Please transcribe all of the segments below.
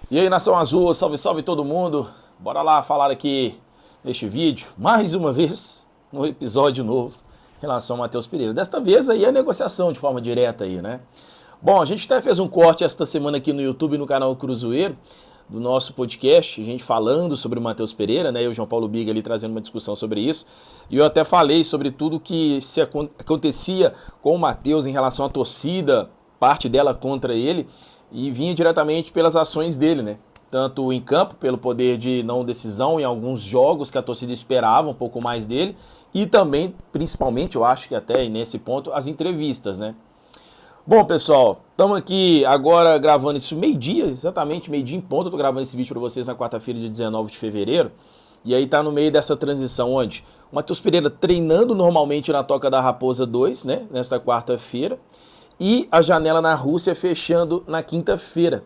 E aí, Nação Azul, salve, salve todo mundo. Bora lá falar aqui neste vídeo, mais uma vez, um episódio novo em relação ao Matheus Pereira. Desta vez aí a negociação de forma direta aí, né? Bom, a gente até fez um corte esta semana aqui no YouTube, no canal Cruzeiro, do nosso podcast, a gente falando sobre o Matheus Pereira, né? Eu e o João Paulo Biga ali trazendo uma discussão sobre isso. E eu até falei sobre tudo que acontecia com o Matheus em relação à torcida, parte dela contra ele, e vinha diretamente pelas ações dele, né? Tanto em campo, pelo poder de não decisão em alguns jogos que a torcida esperava um pouco mais dele, e também, principalmente, eu acho que até nesse ponto, as entrevistas, né? Bom, pessoal, estamos aqui agora gravando isso meio-dia, exatamente meio-dia em ponto. Eu tô gravando esse vídeo para vocês na quarta-feira, dia 19 de fevereiro. E aí tá no meio dessa transição onde o Matheus Pereira treinando normalmente na Toca da Raposa 2, né, nesta quarta-feira, e a janela na Rússia fechando na quinta-feira.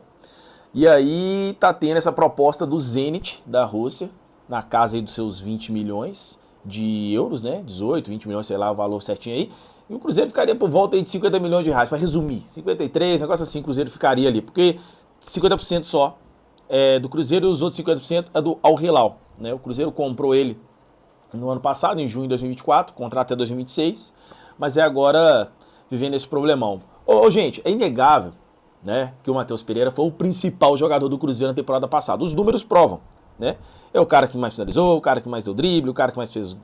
E aí tá tendo essa proposta do Zenit da Rússia, na casa aí dos seus 20 milhões de euros, né, 18, 20 milhões, sei lá o valor certinho aí. E o Cruzeiro ficaria por volta aí de 50 milhões de reais, para resumir, 53, negócio assim, o Cruzeiro ficaria ali, porque 50% só é do Cruzeiro e os outros 50% é do Al Hilal, né? O Cruzeiro comprou ele no ano passado, em junho de 2024, contrato até 2026, mas é agora vivendo esse problemão. Gente, é inegável, né, que o Matheus Pereira foi o principal jogador do Cruzeiro na temporada passada. Os números provam, né? É o cara que mais finalizou, o cara que mais deu drible, o cara que mais fez,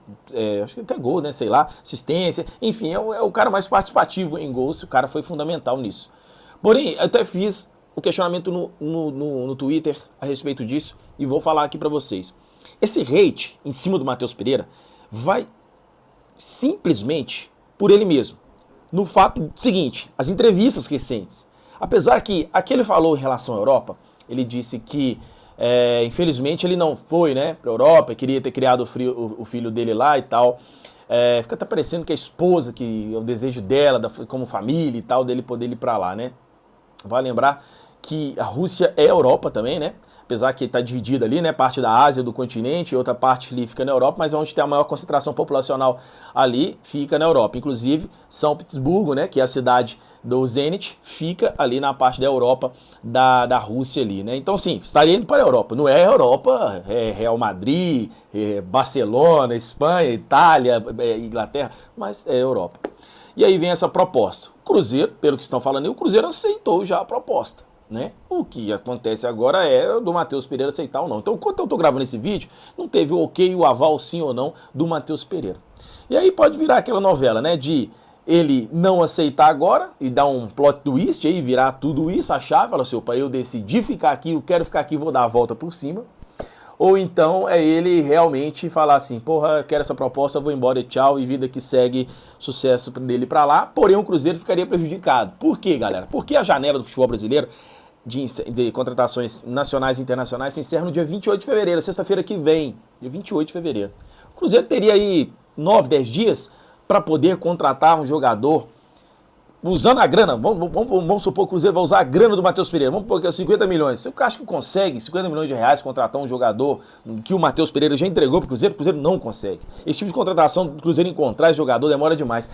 acho que até gol, né, sei lá, assistência, enfim, é o cara mais participativo em gols, o cara foi fundamental nisso. Porém, eu até fiz o questionamento no Twitter a respeito disso e vou falar aqui pra vocês. Esse hate em cima do Matheus Pereira vai simplesmente por ele mesmo. No fato seguinte, as entrevistas recentes, apesar que aqui ele falou em relação à Europa, ele disse que infelizmente ele não foi, né, para a Europa, queria ter criado o filho dele lá e tal. Fica até parecendo que a esposa, que é o desejo dela, como família e tal, dele poder ir para lá, né? Vale lembrar que a Rússia é a Europa também, né? Apesar que está dividida ali, né? Parte da Ásia, do continente, outra parte ali fica na Europa, mas onde tem a maior concentração populacional ali fica na Europa. Inclusive, São Petersburgo, né? Que é a cidade do Zenit, fica ali na parte da Europa, da Rússia ali, né? Então, sim, estaria indo para a Europa. Não é a Europa, é Real Madrid, Barcelona, Espanha, Itália, Inglaterra, mas é a Europa. E aí vem essa proposta. O Cruzeiro, pelo que estão falando aí, o Cruzeiro aceitou já a proposta, né? O que acontece agora é do Matheus Pereira aceitar ou não. Então, enquanto eu estou gravando esse vídeo, não teve o ok, o aval, sim ou não, do Matheus Pereira. E aí pode virar aquela novela, né, de ele não aceitar agora e dar um plot twist aí, virar tudo isso, a chave, fala assim, opa, eu decidi ficar aqui, eu quero ficar aqui, vou dar a volta por cima. Ou então é ele realmente falar assim, porra, quero essa proposta, vou embora e tchau, e vida que segue, sucesso dele pra lá. Porém, o Cruzeiro ficaria prejudicado. Por quê, galera? Porque a janela do futebol brasileiro de contratações nacionais e internacionais se encerra no dia 28 de fevereiro, sexta-feira que vem, dia 28 de fevereiro. O Cruzeiro teria aí 9, 10 dias para poder contratar um jogador usando a grana. Vamos supor que o Cruzeiro vai usar a grana do Matheus Pereira. Vamos supor que é 50 milhões. Você acha que consegue 50 milhões de reais contratar um jogador que o Matheus Pereira já entregou para o Cruzeiro? O Cruzeiro não consegue. Esse tipo de contratação do Cruzeiro encontrar esse jogador demora demais.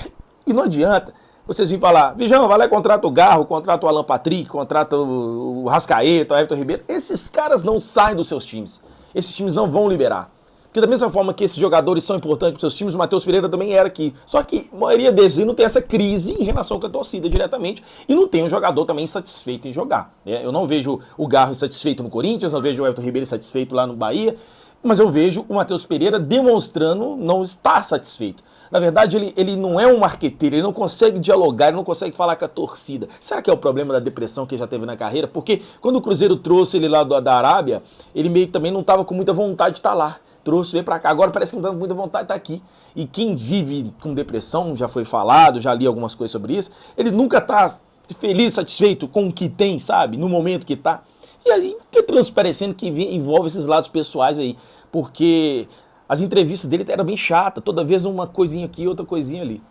E não adianta vocês virem falar, Vijão, vai lá e contrata o Garro, contrata o Alan Patrick, contrata o Rascaeta, o Everton Ribeiro. Esses caras não saem dos seus times. Esses times não vão liberar. Porque da mesma forma que esses jogadores são importantes para os seus times, o Matheus Pereira também era aqui. Só que a maioria deles não tem essa crise em relação com a torcida diretamente e não tem um jogador também insatisfeito em jogar, né? Eu não vejo o Garro insatisfeito no Corinthians, não vejo o Everton Ribeiro insatisfeito lá no Bahia, mas eu vejo o Matheus Pereira demonstrando não estar satisfeito. Na verdade, ele não é um marqueteiro, ele não consegue dialogar, ele não consegue falar com a torcida. Será que é o problema da depressão que ele já teve na carreira? Porque quando o Cruzeiro trouxe ele lá da Arábia, ele meio que também não estava com muita vontade de estar lá. Trouxe, veio pra cá, agora parece que não tá com muita vontade de estar aqui. E quem vive com depressão, já foi falado, já li algumas coisas sobre isso, ele nunca tá feliz, satisfeito com o que tem, sabe? No momento que tá. E aí fica transparecendo que envolve esses lados pessoais aí. Porque as entrevistas dele eram bem chatas, toda vez uma coisinha aqui, outra coisinha ali.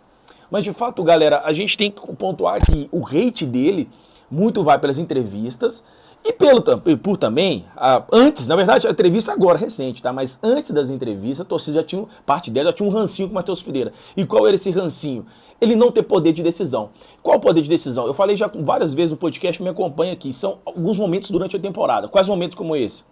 Mas de fato, galera, a gente tem que pontuar que o hate dele muito vai pelas entrevistas Por também, antes, na verdade, a entrevista agora recente, tá? Mas antes das entrevistas, a torcida já tinha, parte dela já tinha um rancinho com o Matheus Pereira. E qual era esse rancinho? Ele não ter poder de decisão. Qual o poder de decisão? Eu falei já várias vezes no podcast, me acompanha aqui, são alguns momentos durante a temporada. Quais momentos como esse?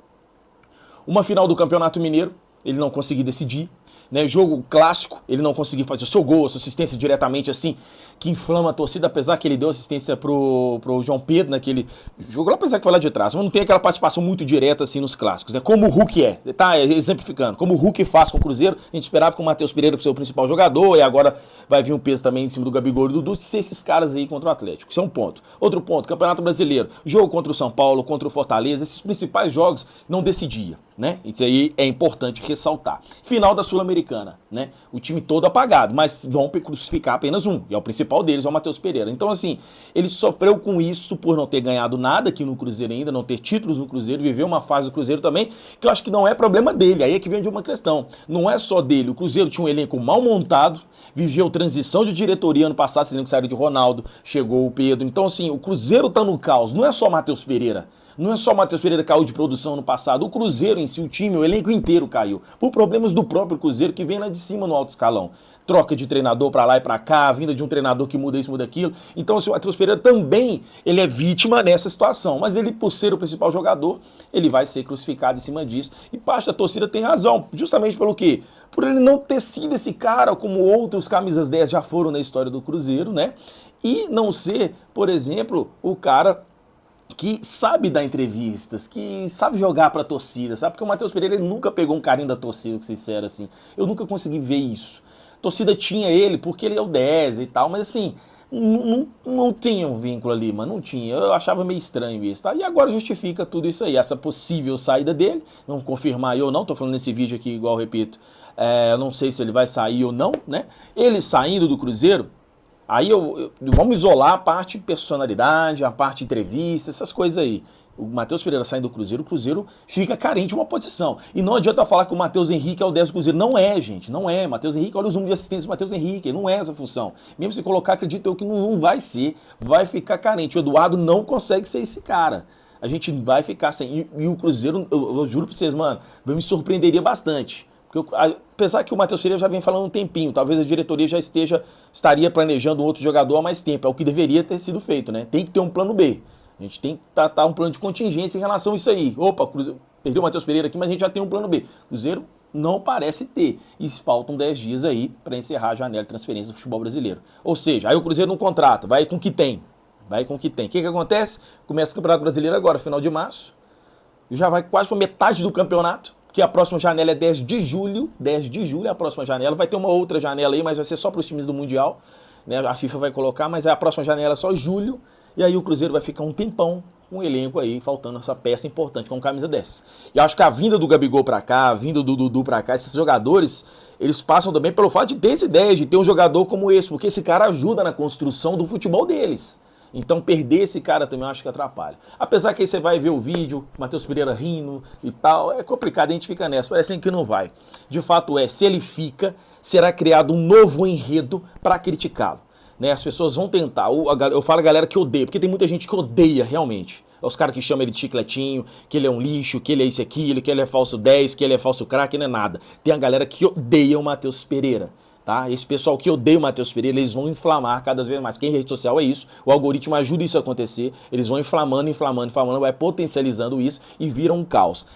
Uma final do Campeonato Mineiro, ele não conseguiu decidir. Né, jogo clássico, ele não conseguiu fazer o seu gol, a sua assistência diretamente assim, que inflama a torcida, apesar que ele deu assistência pro João Pedro naquele jogo, apesar que foi lá de trás, mas não tem aquela participação muito direta assim nos clássicos, né, como o Hulk tá exemplificando, como o Hulk faz com o Cruzeiro, a gente esperava com o Matheus Pereira ser o principal jogador, e agora vai vir um peso também em cima do Gabigol e do Dudu, ser esses caras aí contra o Atlético, isso é um ponto. Outro ponto, Campeonato Brasileiro, jogo contra o São Paulo, contra o Fortaleza, esses principais jogos não decidia, né, isso aí é importante ressaltar. Final da Sul-Americana, né? O time todo apagado, mas vão crucificar apenas um, e é o principal deles, é o Matheus Pereira. Então, assim, ele sofreu com isso por não ter ganhado nada aqui no Cruzeiro ainda, não ter títulos no Cruzeiro, viveu uma fase do Cruzeiro também, que eu acho que não é problema dele, aí é que vem de uma questão. Não é só dele, o Cruzeiro tinha um elenco mal montado, viveu transição de diretoria ano passado, você lembra que saiu de Ronaldo, chegou o Pedro. Então, assim, o Cruzeiro tá no caos, não é só Matheus Pereira. Não é só o Matheus Pereira que caiu de produção no passado, o Cruzeiro em si, o time, o elenco inteiro caiu. Por problemas do próprio Cruzeiro que vem lá de cima no alto escalão. Troca de treinador pra lá e pra cá, vinda de um treinador que muda isso, muda aquilo. Então, assim, o Matheus Pereira também, ele é vítima nessa situação. Mas ele, por ser o principal jogador, ele vai ser crucificado em cima disso. E parte da torcida tem razão, justamente pelo quê? Por ele não ter sido esse cara, como outros camisas 10 já foram na história do Cruzeiro, né? E não ser, por exemplo, o cara que sabe dar entrevistas, que sabe jogar pra torcida, sabe? Porque o Matheus Pereira ele nunca pegou um carinho da torcida, que sincero, assim. Eu nunca consegui ver isso. A torcida tinha ele porque ele é o 10 e tal, mas assim, não tinha um vínculo ali, mano, não tinha. Eu achava meio estranho isso, tá? E agora justifica tudo isso aí, essa possível saída dele, não confirmar eu não, tô falando nesse vídeo aqui, igual eu repito, eu não sei se ele vai sair ou não, né? Ele saindo do Cruzeiro, aí vamos isolar a parte personalidade, a parte entrevista, essas coisas aí. O Matheus Pereira saindo do Cruzeiro, o Cruzeiro fica carente de uma posição. E não adianta falar que o Matheus Henrique é o 10 do Cruzeiro. Não é, gente, não é. Matheus Henrique, olha os números de assistência do Matheus Henrique, não é essa função. Mesmo se colocar, acredito eu que não vai ser, vai ficar carente. O Eduardo não consegue ser esse cara. A gente vai ficar sem. E o Cruzeiro, eu juro pra vocês, mano, me surpreenderia bastante. Porque apesar que o Matheus Pereira já vem falando um tempinho, talvez a diretoria já estaria planejando um outro jogador há mais tempo. É o que deveria ter sido feito, né? Tem que ter um plano B. A gente tem que tratar um plano de contingência em relação a isso aí. Opa, Cruzeiro, perdeu o Matheus Pereira aqui, mas a gente já tem um plano B. Cruzeiro não parece ter. E faltam 10 dias aí para encerrar a janela de transferência do futebol brasileiro. Ou seja, aí o Cruzeiro não contrata, vai com o que tem. Vai com o que tem. O que acontece? Começa o Campeonato Brasileiro agora, final de março. Já vai quase para metade do campeonato. Que a próxima janela é 10 de julho. 10 de julho é a próxima janela. Vai ter uma outra janela aí, mas vai ser só para os times do Mundial. Né? A FIFA vai colocar, mas a próxima janela é só julho. E aí o Cruzeiro vai ficar um tempão com o elenco aí, faltando essa peça importante com camisa 10. E eu acho que a vinda do Gabigol pra cá, a vinda do Dudu pra cá, esses jogadores, eles passam também pelo fato de ter essa ideia, de ter um jogador como esse, porque esse cara ajuda na construção do futebol deles. Então perder esse cara também eu acho que atrapalha. Apesar que aí você vai ver o vídeo, Matheus Pereira rindo e tal, é complicado, a gente fica nessa, parece que não vai. De fato se ele fica, será criado um novo enredo para criticá-lo. Né? As pessoas vão tentar, eu falo a galera que odeia, porque tem muita gente que odeia realmente. É os caras que chamam ele de chicletinho, que ele é um lixo, que ele é isso e aquilo, que ele é falso 10, que ele é falso craque, não é nada. Tem a galera que odeia o Matheus Pereira. Tá? Esse pessoal que odeia o Matheus Pereira, eles vão inflamar cada vez mais. Quem em rede social é isso, o algoritmo ajuda isso a acontecer, eles vão inflamando, vai potencializando isso e vira um caos.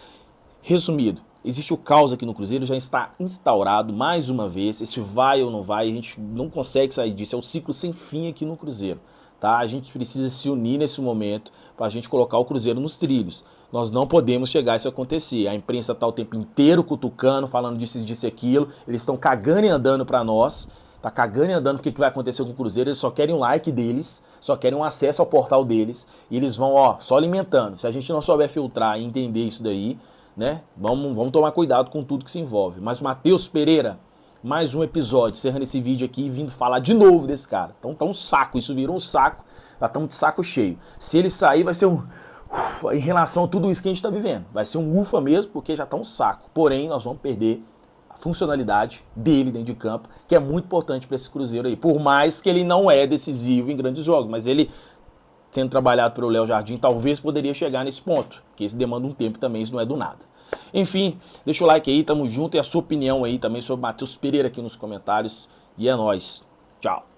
Resumido, existe o caos aqui no Cruzeiro, já está instaurado mais uma vez, esse vai ou não vai, a gente não consegue sair disso, é um ciclo sem fim aqui no Cruzeiro. Tá? A gente precisa se unir nesse momento para a gente colocar o Cruzeiro nos trilhos. Nós não podemos chegar a isso acontecer. A imprensa está o tempo inteiro cutucando, falando disso e aquilo. Eles estão cagando e andando para nós. Tá cagando e andando porque que vai acontecer com o Cruzeiro. Eles só querem um like deles, só querem um acesso ao portal deles. E eles vão, só alimentando. Se a gente não souber filtrar e entender isso daí, né? Vamos tomar cuidado com tudo que se envolve. Mas o Matheus Pereira, mais um episódio, encerrando esse vídeo aqui e vindo falar de novo desse cara. Então tá um saco, isso virou um saco. Já estamos de saco cheio. Se ele sair, vai ser em relação a tudo isso que a gente está vivendo. Vai ser um ufa mesmo, porque já está um saco. Porém, nós vamos perder a funcionalidade dele dentro de campo, que é muito importante para esse Cruzeiro aí. Por mais que ele não é decisivo em grandes jogos, mas ele sendo trabalhado pelo Léo Jardim, talvez poderia chegar nesse ponto, que isso demanda um tempo também, isso não é do nada. Enfim, deixa o like aí, tamo junto, e a sua opinião aí também sobre Matheus Pereira aqui nos comentários, e é nóis. Tchau.